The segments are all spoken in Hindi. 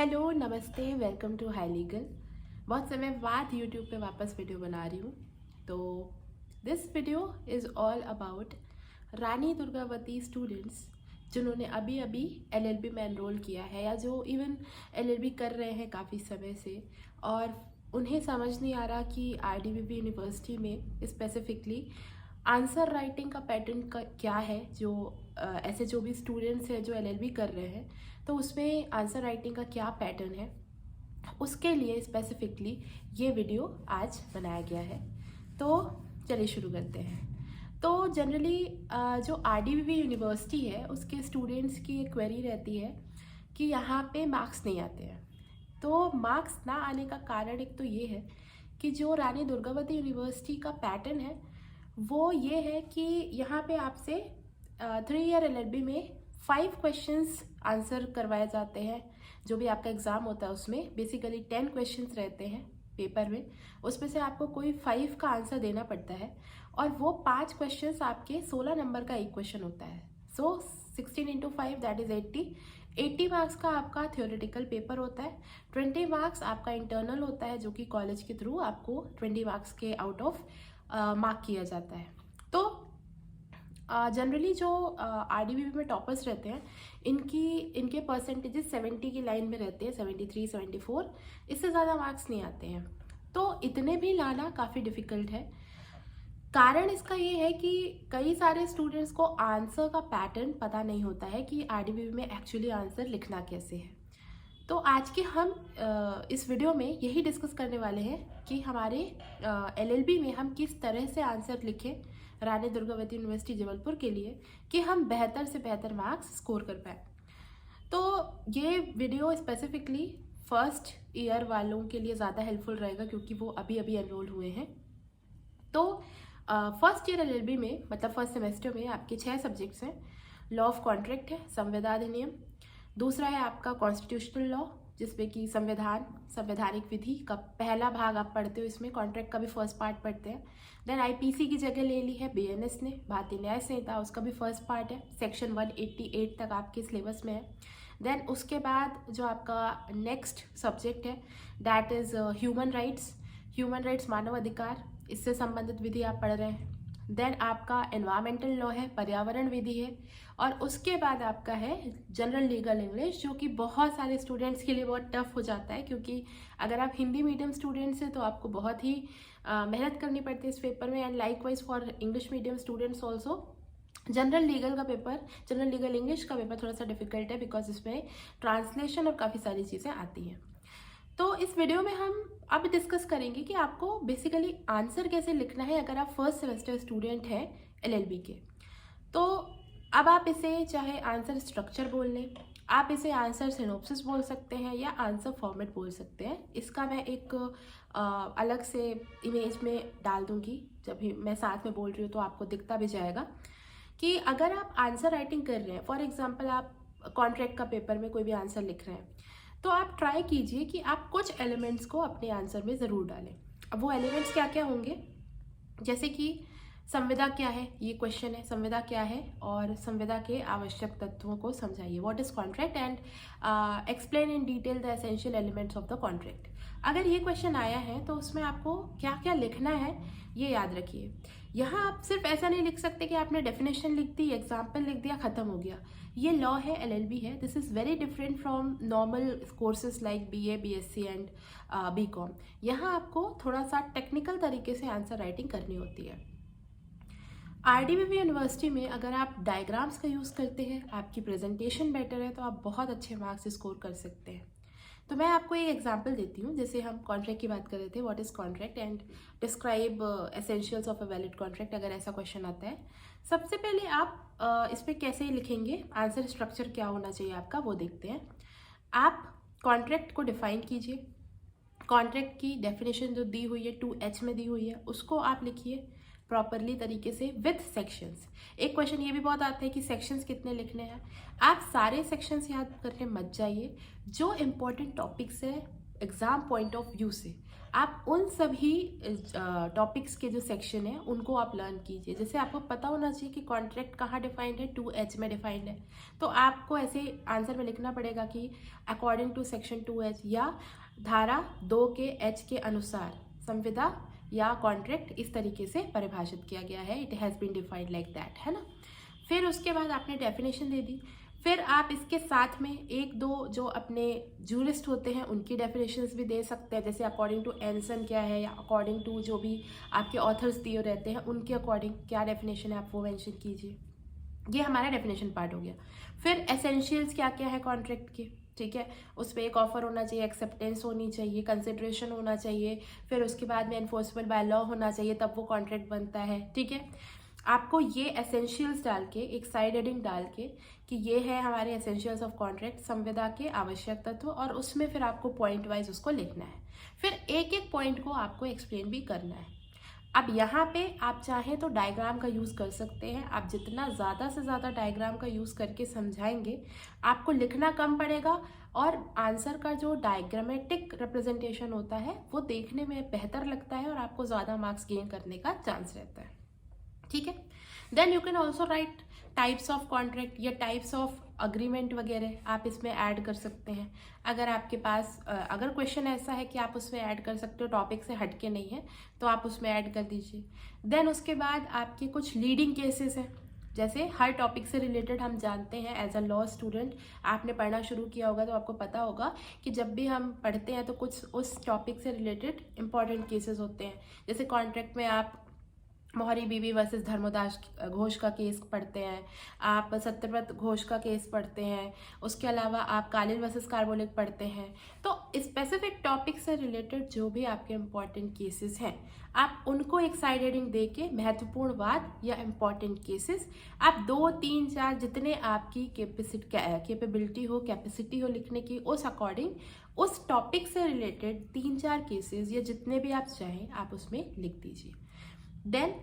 हेलो, नमस्ते, वेलकम टू हाई लीगल। बहुत समय बाद यूट्यूब पे वापस वीडियो बना रही हूँ। तो this video is all about Rani Durgavati students जिन्होंने अभी अभी एलएलबी में एनरोल किया है या जो इवन एलएलबी कर रहे हैं काफ़ी समय से, और उन्हें समझ नहीं आ रहा कि आईडीबीबी यूनिवर्सिटी में स्पेसिफिकली आंसर राइटिंग का पैटर्न का क्या है। जो ऐसे जो भी स्टूडेंट्स हैं जो एलएलबी कर रहे हैं, तो उसमें आंसर राइटिंग का क्या पैटर्न है, उसके लिए स्पेसिफिकली ये वीडियो आज बनाया गया है। तो चलिए शुरू करते हैं। तो जनरली जो आरडीबीबी यूनिवर्सिटी है उसके स्टूडेंट्स की एक क्वेरी रहती है कि यहाँ पे मार्क्स नहीं आते हैं। तो मार्क्स ना आने का कारण एक तो ये है कि जो रानी दुर्गावती यूनिवर्सिटी का पैटर्न है वो ये है कि यहाँ पे आपसे 3 ईयर एलएलबी में 5 क्वेश्चंस आंसर करवाए जाते हैं। जो भी आपका एग्ज़ाम होता है उसमें बेसिकली 10 क्वेश्चंस रहते हैं पेपर में, उसमें से आपको कोई 5 का आंसर देना पड़ता है, और वो 5 क्वेश्चंस आपके 16 नंबर का एक क्वेश्चन होता है। सो 16 इंटू 5 दैट इज़ 80 मार्क्स का आपका थ्योरेटिकल पेपर होता है। 20 मार्क्स आपका इंटरनल होता है जो कि कॉलेज के थ्रू आपको 20 मार्क्स के आउट ऑफ मार्क किया जाता है। तो जनरली जो आरडीबीबी में टॉपर्स रहते हैं इनके परसेंटेजेस 70 की लाइन में रहते हैं, 73 74, इससे ज़्यादा मार्क्स नहीं आते हैं। तो इतने भी लाना काफ़ी डिफ़िकल्ट है। कारण इसका ये है कि कई सारे स्टूडेंट्स को आंसर का पैटर्न पता नहीं होता है कि आरडीबीबी में एक्चुअली आंसर लिखना कैसे है। तो आज के हम इस वीडियो में यही डिस्कस करने वाले हैं कि हमारे एलएलबी में हम किस तरह से आंसर लिखें रानी दुर्गावती यूनिवर्सिटी जबलपुर के लिए कि हम बेहतर से बेहतर मार्क्स स्कोर कर पाए। तो ये वीडियो स्पेसिफिकली फर्स्ट ईयर वालों के लिए ज़्यादा हेल्पफुल रहेगा क्योंकि वो अभी अभी एनरोल हुए हैं। तो फर्स्ट ईयर एलएलबी में मतलब फर्स्ट सेमेस्टर में आपके 6 सब्जेक्ट्स हैं। लॉ ऑफ कॉन्ट्रैक्ट है, संविदा अधिनियम। दूसरा है आपका कॉन्स्टिट्यूशनल लॉ जिसमें कि संवैधानिक विधि का पहला भाग आप पढ़ते हो, इसमें कॉन्ट्रैक्ट का भी फर्स्ट पार्ट पढ़ते हैं। देन आईपीसी की जगह ले ली है बीएनएस ने, भारतीय न्याय संहिता, उसका भी फर्स्ट पार्ट है, सेक्शन 188 तक आपके सिलेबस में है। देन उसके बाद जो आपका नेक्स्ट सब्जेक्ट है दैट इज़ ह्यूमन राइट्स मानव अधिकार, इससे संबंधित विधि आप पढ़ रहे हैं। देन आपका एनवायरमेंटल लॉ है, पर्यावरण विधि है, और उसके बाद आपका है जनरल लीगल इंग्लिश, जो कि बहुत सारे स्टूडेंट्स के लिए बहुत टफ हो जाता है क्योंकि अगर आप हिंदी मीडियम स्टूडेंट्स हैं तो आपको बहुत ही मेहनत करनी पड़ती है इस पेपर में। And likewise for English medium students also general legal English का पेपर थोड़ा सा डिफिकल्ट है बिकॉज इसमें ट्रांसलेशन और काफ़ी सारी चीज़ें आती हैं। तो इस वीडियो में हम अब डिस्कस करेंगे कि आपको बेसिकली आंसर कैसे लिखना है अगर आप फर्स्ट सेमेस्टर स्टूडेंट हैं एलएलबी के। तो अब आप इसे चाहे आंसर स्ट्रक्चर बोल लें, आप इसे आंसर सिनॉप्सिस बोल सकते हैं या आंसर फॉर्मेट बोल सकते हैं। इसका मैं एक अलग से इमेज में डाल दूंगी, जब भी मैं साथ में बोल रही हूँ तो आपको दिखता भी जाएगा कि अगर आप आंसर राइटिंग कर रहे हैं, फॉर एग्जाम्पल आप कॉन्ट्रैक्ट का पेपर में कोई भी आंसर लिख रहे हैं, तो आप ट्राई कीजिए कि आप कुछ एलिमेंट्स को अपने आंसर में ज़रूर डालें। अब वो एलिमेंट्स क्या क्या होंगे, जैसे कि संविदा क्या है, ये क्वेश्चन है, संविदा क्या है और संविदा के आवश्यक तत्वों को समझाइए, what is contract and explain in detail the essential elements of the contract. अगर ये क्वेश्चन आया है तो उसमें आपको क्या क्या लिखना है ये याद रखिए। यहाँ आप सिर्फ ऐसा नहीं लिख सकते कि आपने डेफिनेशन लिख दी, एग्जाम्पल लिख दिया, ख़त्म हो गया। ये लॉ है, एलएलबी है, this is very different from normal courses like BA, BSc and BCom. यहाँ आपको थोड़ा सा टेक्निकल तरीके से आंसर राइटिंग करनी होती है। आरडीबीबी यूनिवर्सिटी में अगर आप डायग्राम्स का यूज़ करते हैं, आपकी प्रेजेंटेशन बेटर है, तो आप बहुत अच्छे मार्क्स स्कोर कर सकते हैं। तो मैं आपको एक एग्जांपल देती हूँ। जैसे हम कॉन्ट्रैक्ट की बात कर रहे थे, what is contract and describe essentials of a valid contract, अगर ऐसा क्वेश्चन आता है, सबसे पहले आप इस पर कैसे लिखेंगे, आंसर स्ट्रक्चर क्या होना चाहिए आपका, वो देखते हैं। आप कॉन्ट्रैक्ट को डिफाइन कीजिए, कॉन्ट्रैक्ट की डेफिनेशन जो दी हुई है 2H में दी हुई है उसको आप लिखिए प्रॉपरली तरीके से विथ सेक्शंस। एक क्वेश्चन ये भी बहुत आता है कि सेक्शंस कितने लिखने हैं। आप सारे सेक्शंस याद करने मत जाइए, जो इम्पोर्टेंट टॉपिक्स है एग्जाम पॉइंट ऑफ व्यू से आप उन सभी टॉपिक्स के जो सेक्शन है उनको आप लर्न कीजिए। जैसे आपको पता होना चाहिए कि कॉन्ट्रैक्ट कहाँ डिफाइंड है, 2H में डिफाइंड है, तो आपको ऐसे आंसर में लिखना पड़ेगा कि अकॉर्डिंग टू सेक्शन 2H या धारा 2 के H के अनुसार संविदा या कॉन्ट्रैक्ट इस तरीके से परिभाषित किया गया है, it has been defined like that, है ना। फिर उसके बाद आपने डेफिनेशन दे दी, फिर आप इसके साथ में एक दो जो अपने जूरिस्ट होते हैं उनकी डेफिनेशंस भी दे सकते हैं, जैसे अकॉर्डिंग टू एंसन क्या है या अकॉर्डिंग टू जो भी आपके ऑथर्स दिए रहते हैं उनके अकॉर्डिंग क्या डेफिनेशन है आप वो मेंशन कीजिए। ये हमारा डेफिनेशन पार्ट हो गया। फिर एसेंशियल्स क्या क्या है कॉन्ट्रैक्ट के, ठीक है, उस पर एक ऑफर होना चाहिए, एक्सेप्टेंस होनी चाहिए, कंसिडरेशन होना चाहिए, फिर उसके बाद में एनफोर्समेंट बाय लॉ होना चाहिए, तब वो कॉन्ट्रैक्ट बनता है, ठीक है। आपको ये एसेंशियल्स डाल के एक साइड हेडिंग डाल के कि ये है हमारे एसेंशियल्स ऑफ कॉन्ट्रैक्ट, संविदा के आवश्यक तत्व, और उसमें फिर आपको पॉइंट वाइज उसको लिखना है, फिर एक एक पॉइंट को आपको एक्सप्लेन भी करना है। अब यहाँ पे आप चाहें तो डायग्राम का यूज़ कर सकते हैं, आप जितना ज़्यादा से ज़्यादा डायग्राम का यूज़ करके समझाएंगे आपको लिखना कम पड़ेगा, और आंसर का जो डायग्रामेटिक रिप्रेजेंटेशन होता है वो देखने में बेहतर लगता है और आपको ज़्यादा मार्क्स गेन करने का चांस रहता है, ठीक है। Then you can also write types of contract या टाइप्स ऑफ अग्रीमेंट वगैरह आप इसमें ऐड कर सकते हैं। अगर आपके पास अगर क्वेश्चन ऐसा है कि आप उसमें ऐड कर सकते हो, टॉपिक से हटके नहीं है, तो आप उसमें ऐड कर दीजिए। देन उसके बाद आपके कुछ लीडिंग केसेस हैं, जैसे हर टॉपिक से रिलेटेड हम जानते हैं एज अ लॉ स्टूडेंट, आपने पढ़ना शुरू किया होगा तो आपको पता होगा कि जब भी हम पढ़ते हैं तो कुछ उस टॉपिक से रिलेटेड इंपॉर्टेंट केसेस होते हैं। जैसे कॉन्ट्रैक्ट में आप मोहरी बीबी वर्सेस धर्मदास घोष का केस पढ़ते हैं, आप सत्यव्रत घोष का केस पढ़ते हैं, उसके अलावा आप कालिल वर्सेस कार्बोनिक पढ़ते हैं। तो स्पेसिफिक टॉपिक से रिलेटेड जो भी आपके इम्पॉर्टेंट केसेस हैं आप उनको एक साइड हेडिंग दे के महत्वपूर्ण वाद या इम्पॉर्टेंट केसेस आप 2, 3, 4 जितने आपकी कैपेबिलिटी हो, कैपेसिटी हो लिखने की, उस अकॉर्डिंग उस टॉपिक से रिलेटेड 3-4 केसेस या जितने भी आप चाहें आप उसमें लिख दीजिए। देन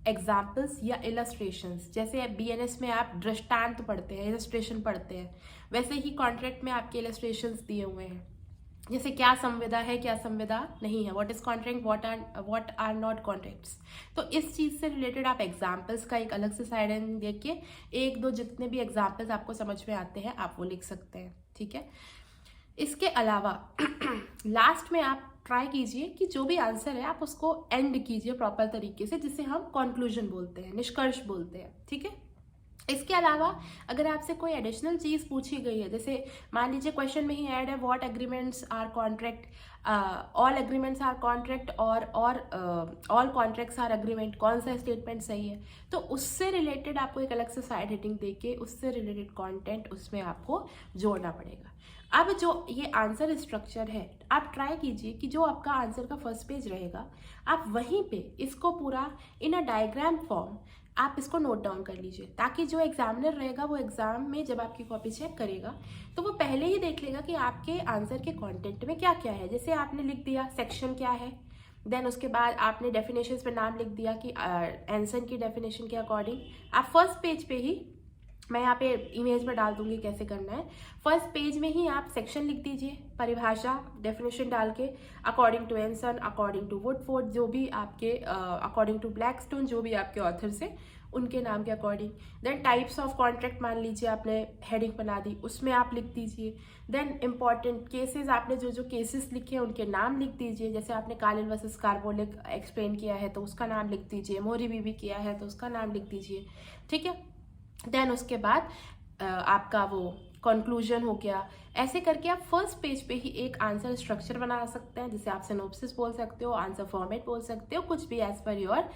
एग्जाम्पल्स या इलस्ट्रेशंस, जैसे बीएनएस में आप दृष्टांत पढ़ते हैं, इलस्ट्रेशन पढ़ते हैं, वैसे ही कॉन्ट्रैक्ट में आपके इलस्ट्रेशंस दिए हुए हैं, जैसे क्या संविदा है क्या संविदा नहीं है, what is contract, what are not contracts. तो इस चीज़ से रिलेटेड आप एग्जाम्पल्स का एक अलग से साइड हेडिंग देख के एक दो जितने भी एग्जाम्पल्स आपको समझ में आते हैं आप वो लिख सकते हैं, ठीक है। इसके अलावा लास्ट में आप ट्राई कीजिए कि जो भी आंसर है आप उसको एंड कीजिए प्रॉपर तरीके से, जिसे हम कंक्लूजन बोलते हैं, निष्कर्ष बोलते हैं, ठीक है। इसके अलावा अगर आपसे कोई एडिशनल चीज़ पूछी गई है, जैसे मान लीजिए क्वेश्चन में ही ऐड है what agreements are contract, all agreements are contract और ऑल कॉन्ट्रैक्ट्स आर एग्रीमेंट, कौन सा स्टेटमेंट सही है, तो उससे रिलेटेड आपको एक अलग से साइड हेडिंग देके उससे रिलेटेड कंटेंट उसमें आपको जोड़ना पड़ेगा। अब जो ये आंसर स्ट्रक्चर है आप ट्राई कीजिए कि जो आपका आंसर का फर्स्ट पेज रहेगा आप वहीं पे इसको पूरा इन अ डायग्राम फॉर्म आप इसको नोट डाउन कर लीजिए, ताकि जो एग्जामिनर रहेगा वो एग्जाम में जब आपकी कॉपी चेक करेगा तो वो पहले ही देख लेगा कि आपके आंसर के कंटेंट में क्या क्या है। जैसे आपने लिख दिया सेक्शन क्या है, देन उसके बाद आपने डेफिनेशंस पे नाम लिख दिया कि एंसन की डेफिनेशन के अकॉर्डिंग आप फर्स्ट पेज पे ही, मैं यहाँ पे इमेज में डाल दूंगी कैसे करना है, फर्स्ट पेज में ही आप सेक्शन लिख दीजिए, परिभाषा डेफिनेशन डाल के according to Anson, according to Woodford, जो भी आपके अकॉर्डिंग टू ब्लैकस्टोन, जो भी आपके ऑथर्स हैं उनके नाम के according. Then types of contract मान लीजिए आपने हेडिंग बना दी, उसमें आप लिख दीजिए। देन इंपॉर्टेंट केसेस, आपने जो जो केसेस लिखे हैं उनके नाम लिख दीजिए, जैसे आपने कालिल वर्सेस कार्बोनिक एक्सप्लेन किया है तो उसका नाम लिख दीजिए, मोहरी बीबी किया है तो उसका नाम लिख दीजिए, ठीक है। देन उसके बाद आपका वो कंक्लूजन हो गया। ऐसे करके आप फर्स्ट पेज पे ही एक आंसर स्ट्रक्चर बना सकते हैं, जिसे आप सिनॉप्सिस बोल सकते हो, आंसर फॉर्मेट बोल सकते हो, कुछ भी एज पर योर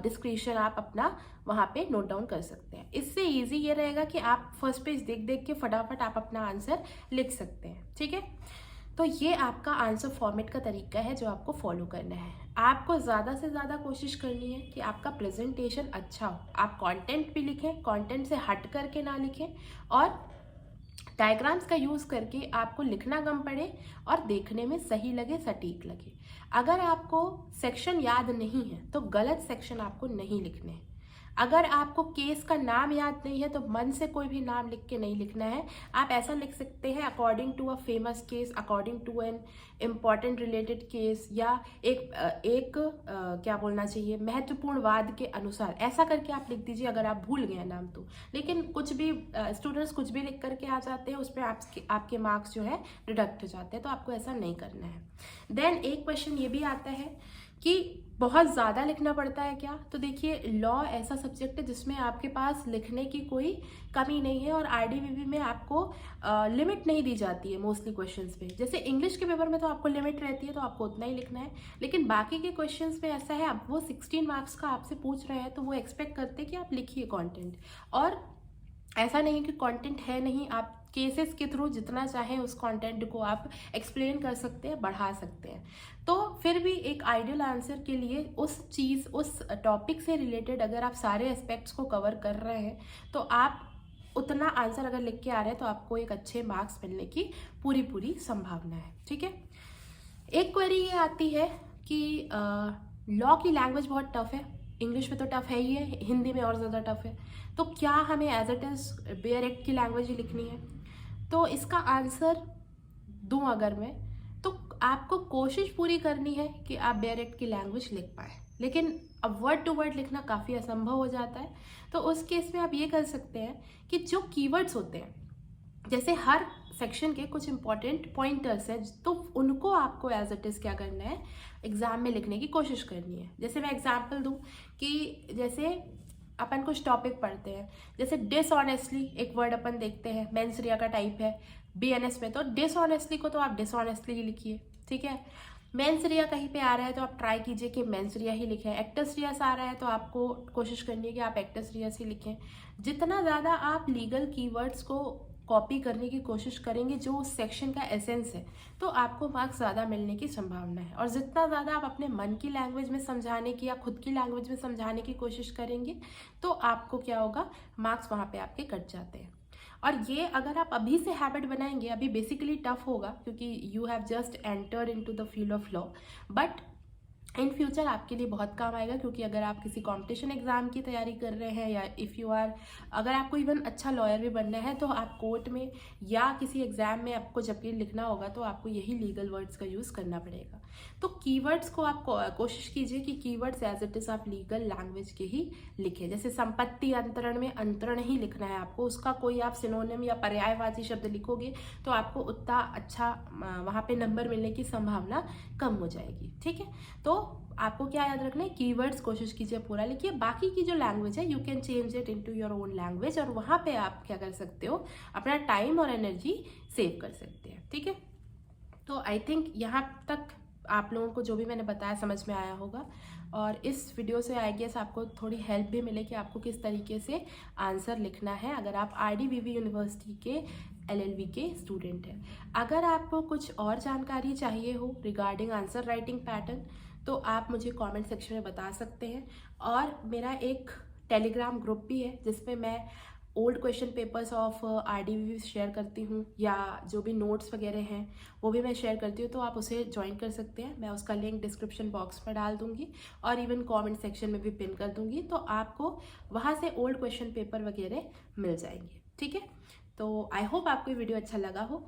डिस्क्रिप्शन आप अपना वहाँ पे नोट डाउन कर सकते हैं। इससे इजी ये रहेगा कि आप फर्स्ट पेज देख देख के फटाफट आप अपना आंसर लिख सकते हैं, ठीक है। तो ये आपका आंसर फॉर्मेट का तरीका है जो आपको फॉलो करना है। आपको ज़्यादा से ज़्यादा कोशिश करनी है कि आपका प्रेजेंटेशन अच्छा हो, आप कंटेंट भी लिखें, कंटेंट से हट करके ना लिखें, और डायग्राम्स का यूज़ करके आपको लिखना कम पड़े और देखने में सही लगे, सटीक लगे। अगर आपको सेक्शन याद नहीं है तो गलत सेक्शन आपको नहीं लिखने हैं। अगर आपको केस का नाम याद नहीं है तो मन से कोई भी नाम लिख के नहीं लिखना है। आप ऐसा लिख सकते हैं according to a famous case, according to an important related case, या क्या बोलना चाहिए, महत्वपूर्ण वाद के अनुसार, ऐसा करके आप लिख दीजिए अगर आप भूल गए नाम तो। लेकिन कुछ भी स्टूडेंट्स कुछ भी लिख करके आ जाते हैं, उसमें आपके मार्क्स जो है डिडक्ट हो जाते हैं, तो आपको ऐसा नहीं करना है। देन एक क्वेश्चन ये भी आता है कि बहुत ज़्यादा लिखना पड़ता है क्या? तो देखिए, लॉ ऐसा सब्जेक्ट है जिसमें आपके पास लिखने की कोई कमी नहीं है, और आरडीवीवी में आपको लिमिट नहीं दी जाती है मोस्टली क्वेश्चंस पे। जैसे इंग्लिश के पेपर में तो आपको लिमिट रहती है, तो आपको उतना ही लिखना है, लेकिन बाकी के क्वेश्चंस में ऐसा है, अब वो 16 मार्क्स का आपसे पूछ रहे हैं तो वो एक्सपेक्ट करते हैं कि आप लिखिए कॉन्टेंट। और ऐसा नहीं कि कंटेंट है नहीं, आप केसेस के थ्रू जितना चाहें उस कंटेंट को आप एक्सप्लेन कर सकते हैं, बढ़ा सकते हैं। तो फिर भी एक आइडियल आंसर के लिए उस टॉपिक से रिलेटेड अगर आप सारे एस्पेक्ट्स को कवर कर रहे हैं तो आप उतना आंसर अगर लिख के आ रहे हैं तो आपको एक अच्छे मार्क्स मिलने की पूरी संभावना है। ठीक है। एक क्वेरी ये आती है कि लॉ की लैंग्वेज बहुत टफ है, इंग्लिश में तो टफ है ही है, हिंदी में और ज़्यादा टफ है, तो क्या हमें as it is bare act की लैंग्वेज ही लिखनी है? तो इसका आंसर दूं अगर मैं, तो आपको कोशिश पूरी करनी है कि आप बेयर एक्ट की लैंग्वेज लिख पाए, लेकिन अब वर्ड टू वर्ड लिखना काफ़ी असंभव हो जाता है। तो उस केस में आप ये कर सकते हैं कि जो कीवर्ड्स होते हैं, जैसे हर सेक्शन के कुछ इंपॉर्टेंट पॉइंटर्स हैं, तो उनको आपको एज इट इज़ क्या करना है, एग्जाम में लिखने की कोशिश करनी है। जैसे मैं एग्जांपल दूं कि जैसे अपन कुछ टॉपिक पढ़ते हैं, जैसे डिसऑनेस्टली एक वर्ड अपन देखते हैं, मेंस रिया का टाइप है बीएनएस में, तो डिसऑनेस्टली को तो आप डिसऑनेस्टली ही लिखिए। ठीक है। मेंस रिया कहीं पे आ रहा है तो आप ट्राई कीजिए कि मेंस रिया ही लिखें। एक्टस रियास आ रहा है तो आपको कोशिश करनी है कि आप एक्टस रियास ही लिखें। जितना ज़्यादा आप लीगल कीवर्ड्स को कॉपी करने की कोशिश करेंगे जो उस सेक्शन का एसेंस है, तो आपको मार्क्स ज़्यादा मिलने की संभावना है। और जितना ज़्यादा आप अपने मन की लैंग्वेज में समझाने की या खुद की लैंग्वेज में समझाने की कोशिश करेंगे तो आपको क्या होगा, मार्क्स वहाँ पे आपके कट जाते हैं। और ये अगर आप अभी से हैबिट बनाएंगे, अभी बेसिकली टफ होगा क्योंकि you have just entered into the field of law, but in future आपके लिए बहुत काम आएगा। क्योंकि अगर आप किसी कंपटीशन एग्जाम की तैयारी कर रहे हैं, या अगर आपको इवन अच्छा लॉयर भी बनना है, तो आप कोर्ट में या किसी एग्जाम में आपको जब भी लिखना होगा तो आपको यही लीगल वर्ड्स का यूज़ करना पड़ेगा। तो कीवर्ड्स को आप कोशिश कीजिए कि कीवर्ड्स एज इट इज़ आप लीगल लैंग्वेज के ही लिखें। जैसे संपत्ति अंतरण में अंतरण ही लिखना है आपको, उसका कोई आप सिनोनिम या पर्यायवाची शब्द लिखोगे तो आपको उतना अच्छा वहाँ पे नंबर मिलने की संभावना कम हो जाएगी। ठीक है। तो आपको क्या याद रखना है, कीवर्ड्स कोशिश कीजिए पूरा लिखिए। बाकी की जो लैंग्वेज है you can change it into your own language, और वहाँ पे आप क्या कर सकते हो, अपना टाइम और एनर्जी सेव कर सकते हैं। ठीक है। तो आई थिंक यहाँ तक आप लोगों को जो भी मैंने बताया समझ में आया होगा, और इस वीडियो से आई गेस आपको थोड़ी हेल्प भी मिले कि आपको किस तरीके से आंसर लिखना है अगर आप आरडीवीवी यूनिवर्सिटी के एलएलबी के स्टूडेंट हैं। अगर आपको कुछ और जानकारी चाहिए हो रिगार्डिंग आंसर राइटिंग पैटर्न, तो आप मुझे कमेंट सेक्शन में बता सकते हैं। और मेरा एक टेलीग्राम ग्रुप भी है जिसमें मैं old question papers of RDVV share करती हूँ, या जो भी नोट्स वगैरह हैं वो भी मैं शेयर करती हूँ, तो आप उसे ज्वाइन कर सकते हैं। मैं उसका लिंक डिस्क्रिप्शन बॉक्स में डाल दूँगी और इवन कमेंट सेक्शन में भी पिन कर दूँगी, तो आपको वहाँ से ओल्ड क्वेश्चन पेपर वगैरह मिल जाएंगे। ठीक है। तो आई होप आपको ये वीडियो अच्छा लगा हो।